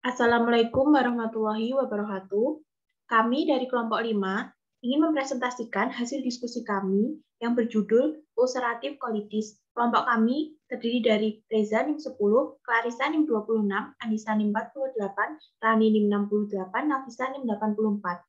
Assalamualaikum warahmatullahi wabarakatuh. Kami dari kelompok 5 ingin mempresentasikan hasil diskusi kami yang berjudul ulcerative colitis. Kelompok kami terdiri dari Reza NIM 10, Clarissa NIM 26, Anissa NIM 48, Rani NIM 68, Nafisa NIM 84.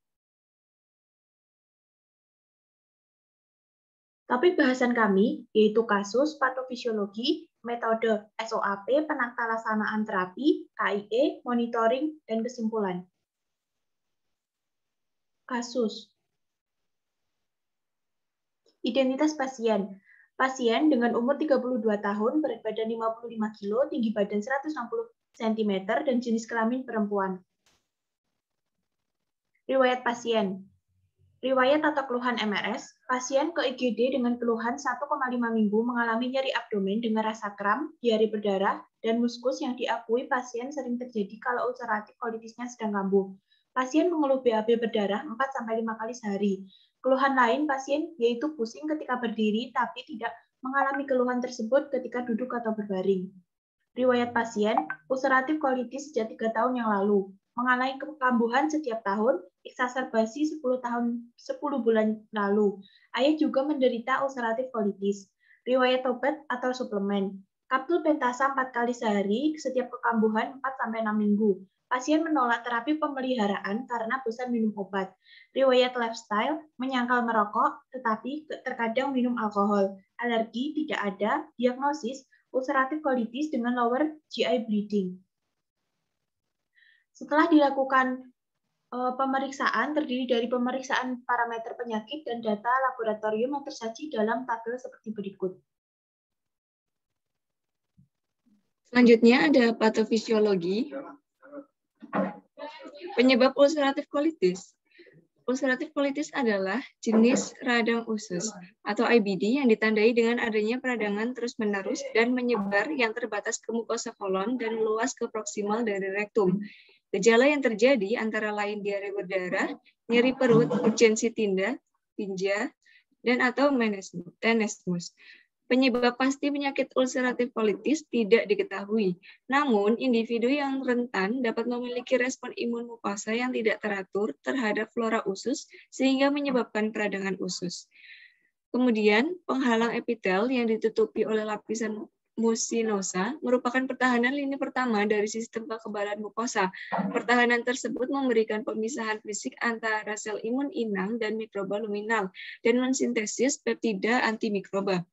Topik bahasan kami yaitu kasus patofisiologi, metode SOAP, penata laksanaan terapi, KIE, monitoring, dan kesimpulan. Kasus. Identitas pasien. Pasien dengan umur 32 tahun, berat badan 55 kg, tinggi badan 160 cm, dan jenis kelamin perempuan. Riwayat pasien. Riwayat atau keluhan MRS, pasien ke IGD dengan keluhan 1,5 minggu mengalami nyeri abdomen dengan rasa kram, diare berdarah, dan muskus yang diakui pasien sering terjadi kalau ulcerative colitisnya sedang kambuh. Pasien mengeluh BAB berdarah 4-5 kali sehari. Keluhan lain pasien yaitu pusing ketika berdiri tapi tidak mengalami keluhan tersebut ketika duduk atau berbaring. Riwayat pasien, ulcerative colitis sejak 3 tahun yang lalu, mengalami kekambuhan setiap tahun, eksaserbasi 10 bulan lalu. Ayah juga menderita ulcerative colitis. Riwayat obat atau suplemen. Kapsul pentasa 4 kali sehari setiap kekambuhan 4-6 minggu. Pasien menolak terapi pemeliharaan karena bosan minum obat. Riwayat lifestyle, menyangkal merokok, tetapi terkadang minum alkohol. Alergi tidak ada, diagnosis, ulcerative colitis dengan lower GI bleeding. Setelah dilakukan pemeriksaan terdiri dari pemeriksaan parameter penyakit dan data laboratorium yang tersaji dalam tabel seperti berikut. Selanjutnya ada patofisiologi. Penyebab ulcerative colitis. Ulcerative colitis adalah jenis radang usus atau IBD yang ditandai dengan adanya peradangan terus-menerus dan menyebar yang terbatas ke mukosa kolon dan meluas ke proksimal dari rektum. Gejala yang terjadi antara lain diare berdarah, nyeri perut, urgensi tinja, dan atau tenesmus. Penyebab pasti penyakit ulcerative colitis tidak diketahui. Namun, individu yang rentan dapat memiliki respon imun mukosa yang tidak teratur terhadap flora usus sehingga menyebabkan peradangan usus. Kemudian, penghalang epitel yang ditutupi oleh lapisan musinosa merupakan pertahanan lini pertama dari sistem kekebalan mukosa. Pertahanan tersebut memberikan pemisahan fisik antara sel imun inang dan mikroba luminal dan mensintesis peptida antimikroba.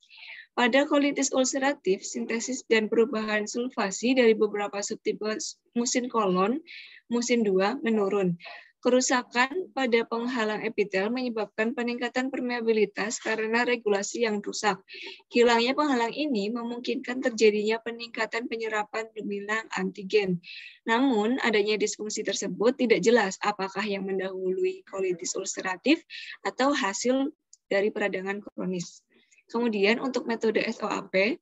Pada kolitis ulceratif, sintesis dan perubahan sulfasi dari beberapa subtipe musin kolon, musin 2 menurun. Kerusakan pada penghalang epitel menyebabkan peningkatan permeabilitas karena regulasi yang rusak. Hilangnya penghalang ini memungkinkan terjadinya peningkatan penyerapan luminal antigen. Namun, adanya disfungsi tersebut tidak jelas apakah yang mendahului kolitis ulceratif atau hasil dari peradangan kronis. Kemudian untuk metode SOAP,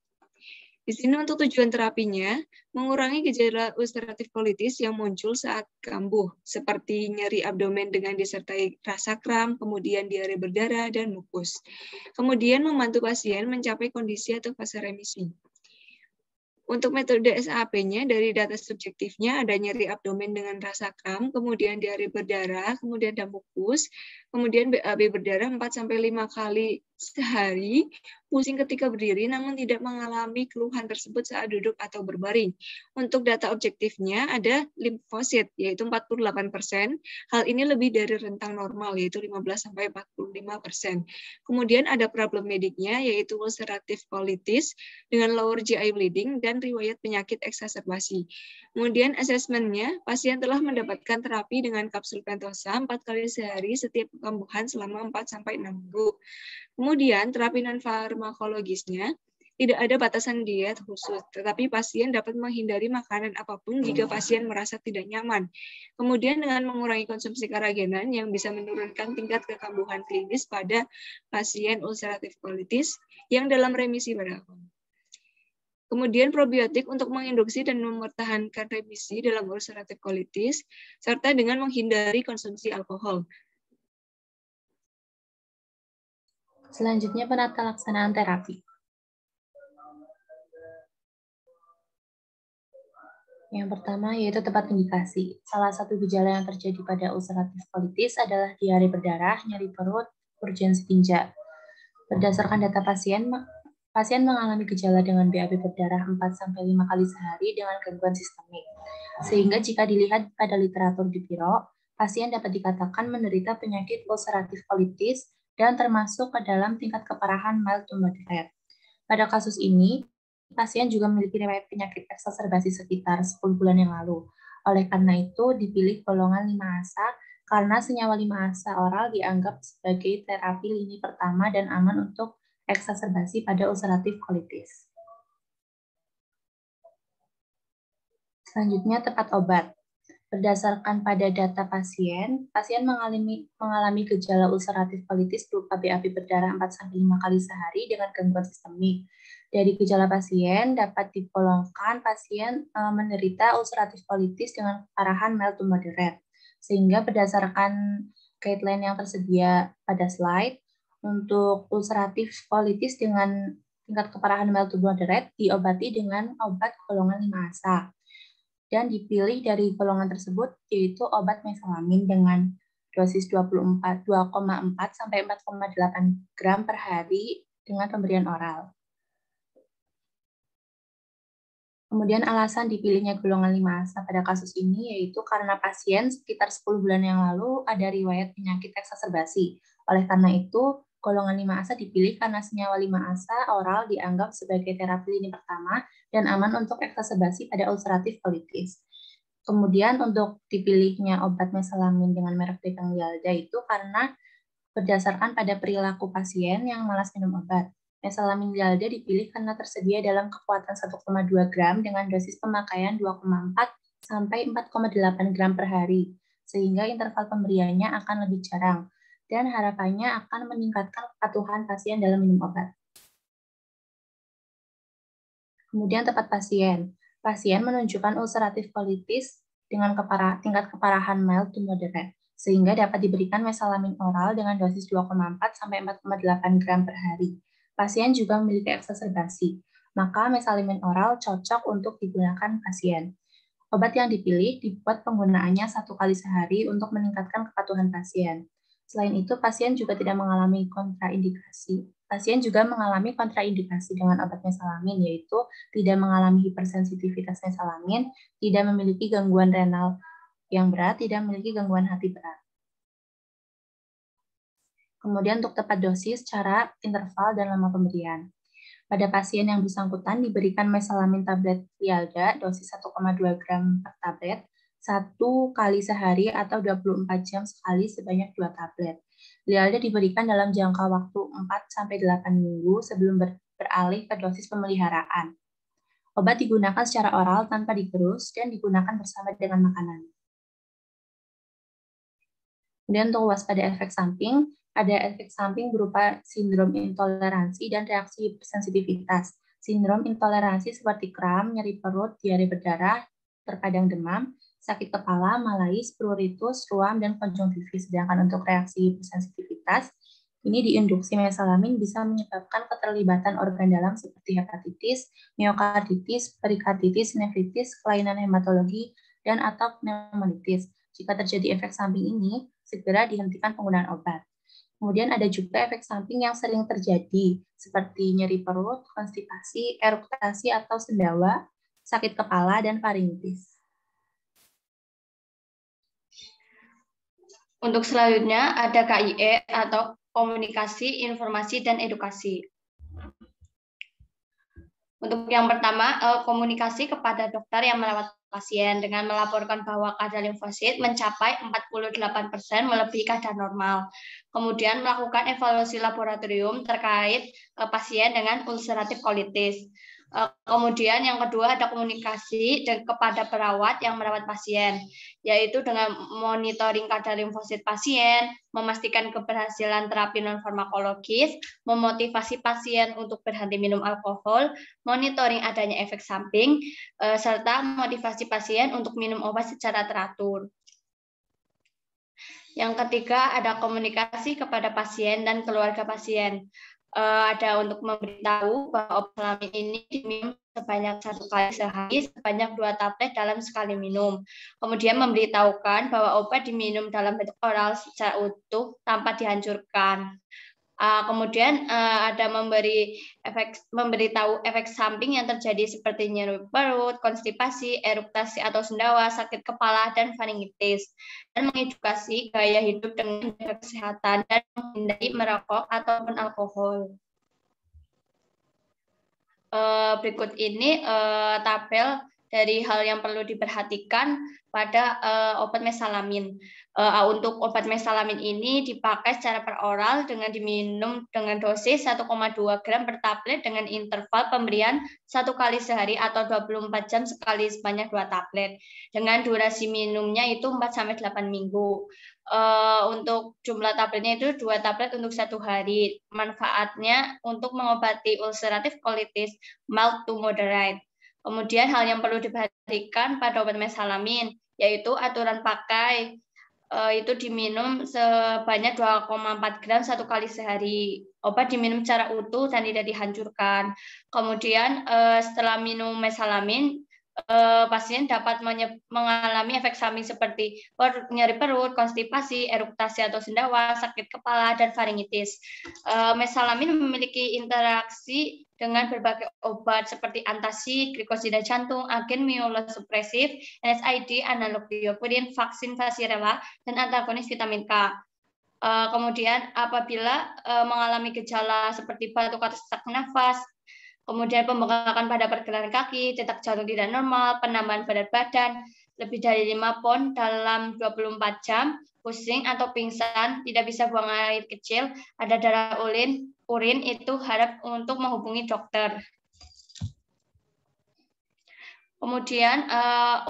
di sini untuk tujuan terapinya, mengurangi gejala ulcerative colitis yang muncul saat kambuh, seperti nyeri abdomen dengan disertai rasa kram, kemudian diare berdarah, dan mukus. Kemudian membantu pasien mencapai kondisi atau fase remisi. Untuk metode SAP-nya, dari data subjektifnya ada nyeri abdomen dengan rasa kram, kemudian diare berdarah, kemudian ada mukus, kemudian BAB berdarah 4-5 kali sehari, pusing ketika berdiri namun tidak mengalami keluhan tersebut saat duduk atau berbaring. Untuk data objektifnya ada limfosit yaitu 48%. Hal ini lebih dari rentang normal yaitu 15-45%. Kemudian ada problem mediknya yaitu ulcerative colitis dengan lower GI bleeding dan riwayat penyakit eksaserbasi. Kemudian asesmennya, pasien telah mendapatkan terapi dengan kapsul pentosa 4 kali sehari setiap kambuhan selama 4-6 minggu. Kemudian terapi non-farmakologisnya tidak ada batasan diet khusus, tetapi pasien dapat menghindari makanan apapun jika pasien merasa tidak nyaman. Kemudian dengan mengurangi konsumsi karagenan yang bisa menurunkan tingkat kekambuhan klinis pada pasien ulcerative colitis yang dalam remisi pada awal. Kemudian probiotik untuk menginduksi dan mempertahankan remisi dalam ulcerative colitis, serta dengan menghindari konsumsi alkohol. Selanjutnya penata laksanaan terapi. Yang pertama yaitu tepat indikasi. Salah satu gejala yang terjadi pada ulceratif colitis adalah diare berdarah, nyeri perut, urgensi tinja. Berdasarkan data pasien mengalami gejala dengan BAB berdarah 4-5 kali sehari dengan gangguan sistemik. Sehingga jika dilihat pada literatur di Piro, pasien dapat dikatakan menderita penyakit ulceratif colitis dan termasuk ke dalam tingkat keparahan mild to moderate. Pada kasus ini, pasien juga memiliki riwayat penyakit eksaserbasi sekitar 10 bulan yang lalu. Oleh karena itu, dipilih golongan 5-ASA karena senyawa 5-ASA oral dianggap sebagai terapi lini pertama dan aman untuk eksaserbasi pada ulceratif colitis. Selanjutnya, tepat obat. Berdasarkan pada data pasien mengalami gejala ulceratif colitis berupa BAB berdarah 4-5 kali sehari dengan gangguan sistemik. Dari gejala pasien dapat digolongkan pasien menderita ulceratif colitis dengan keparahan mild to moderate. Sehingga berdasarkan guideline yang tersedia pada slide, untuk ulceratif colitis dengan tingkat keparahan mild to moderate diobati dengan obat golongan 5-ASA. Dan dipilih dari golongan tersebut yaitu obat mesalamin dengan dosis 2,4 sampai 4,8 gram per hari dengan pemberian oral. Kemudian alasan dipilihnya golongan 5-ASA pada kasus ini yaitu karena pasien sekitar 10 bulan yang lalu ada riwayat penyakit eksaserbasi. Oleh karena itu, golongan 5-ASA dipilih karena senyawa 5-ASA oral dianggap sebagai terapi lini pertama dan aman untuk eksaserbasi pada ulceratif colitis. Kemudian untuk dipilihnya obat mesalamin dengan merek Decang Lialda itu karena berdasarkan pada perilaku pasien yang malas minum obat. Mesalamin Lialda dipilih karena tersedia dalam kekuatan 1,2 gram dengan dosis pemakaian 2,4 sampai 4,8 gram per hari, sehingga interval pemberiannya akan lebih jarang, dan harapannya akan meningkatkan kepatuhan pasien dalam minum obat. Kemudian tepat pasien. Pasien menunjukkan ulceratif colitis dengan tingkat keparahan mild to moderate, sehingga dapat diberikan mesalamin oral dengan dosis 2,4 sampai 4,8 gram per hari. Pasien juga memiliki eksaserbasi, maka mesalamin oral cocok untuk digunakan pasien. Obat yang dipilih dibuat penggunaannya 1 kali sehari untuk meningkatkan kepatuhan pasien. Selain itu, pasien juga tidak mengalami kontraindikasi. Pasien juga mengalami kontraindikasi dengan obat mesalamin, yaitu tidak mengalami hipersensitivitas mesalamin, tidak memiliki gangguan renal yang berat, tidak memiliki gangguan hati berat. Kemudian untuk tepat dosis, cara, interval, dan lama pemberian. Pada pasien yang bersangkutan diberikan mesalamin tablet Lialda dosis 1,2 gram per tablet 1 kali sehari atau 24 jam sekali sebanyak 2 tablet. Lialda diberikan dalam jangka waktu 4-8 minggu sebelum beralih ke dosis pemeliharaan. Obat digunakan secara oral tanpa digerus dan digunakan bersama dengan makanan. Kemudian untuk waspada efek samping, ada efek samping berupa sindrom intoleransi dan reaksi hipersensitivitas. Sindrom intoleransi seperti kram, nyeri perut, diare berdarah, terkadang demam, sakit kepala, malais, pruritus, ruam, dan konjungtivis. Sedangkan untuk reaksi hipersensitivitas, ini diinduksi mesalamin bisa menyebabkan keterlibatan organ dalam seperti hepatitis, miokarditis, perikarditis, nefritis, kelainan hematologi, dan atau pneumonitis. Jika terjadi efek samping ini, segera dihentikan penggunaan obat. Kemudian ada juga efek samping yang sering terjadi, seperti nyeri perut, konstipasi, eruktasi atau sendawa, sakit kepala, dan faringitis. Untuk selanjutnya ada KIE atau komunikasi, informasi, dan edukasi. Untuk yang pertama, komunikasi kepada dokter yang merawat pasien dengan melaporkan bahwa kadar limfosit mencapai 48% melebihi kadar normal. Kemudian melakukan evaluasi laboratorium terkait pasien dengan ulceratif colitis. Kemudian yang kedua ada komunikasi kepada perawat yang merawat pasien, yaitu dengan monitoring kadar limfosit pasien, memastikan keberhasilan terapi non-farmakologis, memotivasi pasien untuk berhenti minum alkohol, monitoring adanya efek samping, serta motivasi pasien untuk minum obat secara teratur. Yang ketiga ada komunikasi kepada pasien dan keluarga pasien. Ada untuk memberitahu bahwa obat mesalamin ini diminum sebanyak 1 kali sehari, sebanyak 2 tablet dalam sekali minum. Kemudian memberitahukan bahwa obat diminum dalam bentuk oral secara utuh tanpa dihancurkan. Kemudian ada memberitahu efek samping yang terjadi seperti nyeri perut, konstipasi, eruktasi atau sendawa, sakit kepala, dan faringitis. Dan mengedukasi gaya hidup dengan menjaga kesehatan dan menghindari merokok ataupun alkohol. Berikut ini tabel dari hal yang perlu diperhatikan pada obat mesalamin. Untuk obat mesalamin ini dipakai secara peroral dengan diminum dengan dosis 1,2 gram per tablet dengan interval pemberian 1 kali sehari atau 24 jam sekali sebanyak 2 tablet. Dengan durasi minumnya itu 4-8 minggu. Untuk jumlah tabletnya itu 2 tablet untuk 1 hari. Manfaatnya untuk mengobati ulcerative colitis mild to moderate. Kemudian hal yang perlu diperhatikan pada obat mesalamin yaitu aturan pakai. Itu diminum sebanyak 2,4 gram 1 kali sehari. Obat diminum secara utuh dan tidak dihancurkan. Kemudian setelah minum mesalamin, pasien dapat mengalami efek samping seperti nyeri perut, konstipasi, eruktasi atau sendawa, sakit kepala, dan faringitis. Mesalamin memiliki interaksi dengan berbagai obat seperti antacid, glikosida jantung, agen myelosupresif, NSAID, analog diopidin, vaksin varicella, dan antagonis vitamin K. Kemudian apabila mengalami gejala seperti batuk atau sesak nafas, kemudian pembengkakan pada pergelangan kaki, detak jantung tidak normal, penambahan berat badan lebih dari 5 pound dalam 24 jam, pusing atau pingsan, tidak bisa buang air kecil, ada darah urin itu harap untuk menghubungi dokter. Kemudian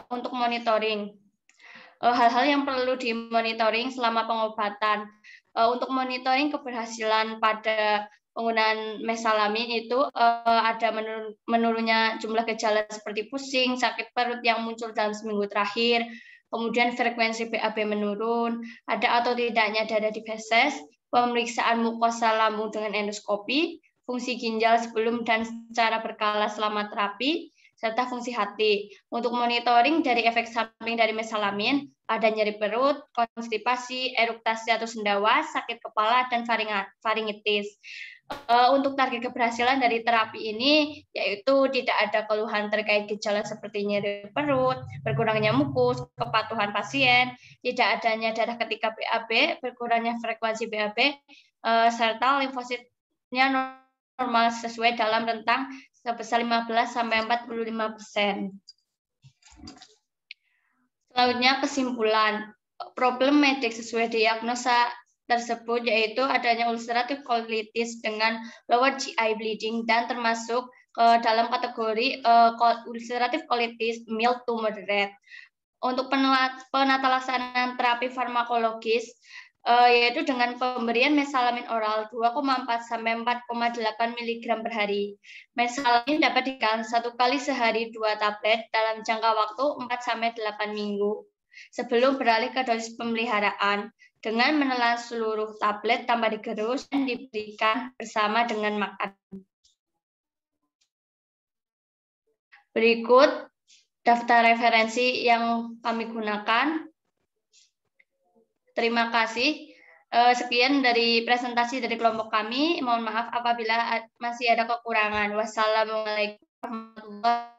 untuk monitoring. Hal-hal yang perlu dimonitoring selama pengobatan. Untuk monitoring keberhasilan pada penggunaan mesalamin itu ada menurunnya jumlah gejala seperti pusing, sakit perut yang muncul dalam seminggu terakhir, kemudian frekuensi BAB menurun, ada atau tidaknya darah di feses, pemeriksaan mukosa lambung dengan endoskopi, fungsi ginjal sebelum dan secara berkala selama terapi, serta fungsi hati. Untuk monitoring dari efek samping dari mesalamin, ada nyeri perut, konstipasi, eruktasi atau sendawa, sakit kepala, dan faringitis. Untuk target keberhasilan dari terapi ini, yaitu tidak ada keluhan terkait gejala seperti nyeri perut, berkurangnya mukus, kepatuhan pasien, tidak adanya darah ketika BAB, berkurangnya frekuensi BAB, serta limfositnya normal sesuai dalam rentang sebesar 15-45%. Selanjutnya kesimpulan. Problem medik sesuai diagnosa tersebut yaitu adanya ulcerative colitis dengan lower GI bleeding dan termasuk dalam kategori ulcerative colitis mild to moderate. Untuk penata laksanaan terapi farmakologis yaitu dengan pemberian mesalamin oral 2,4 sampai 4,8 mg per hari. Mesalamin dapat dikonsumsi 1 kali sehari 2 tablet dalam jangka waktu 4 sampai 8 minggu sebelum beralih ke dosis pemeliharaan dengan menelan seluruh tablet tanpa digerus dan diberikan bersama dengan makan. Berikut daftar referensi yang kami gunakan. Terima kasih. Sekian dari presentasi dari kelompok kami. Mohon maaf apabila masih ada kekurangan. Wassalamualaikum warahmatullahi wabarakatuh.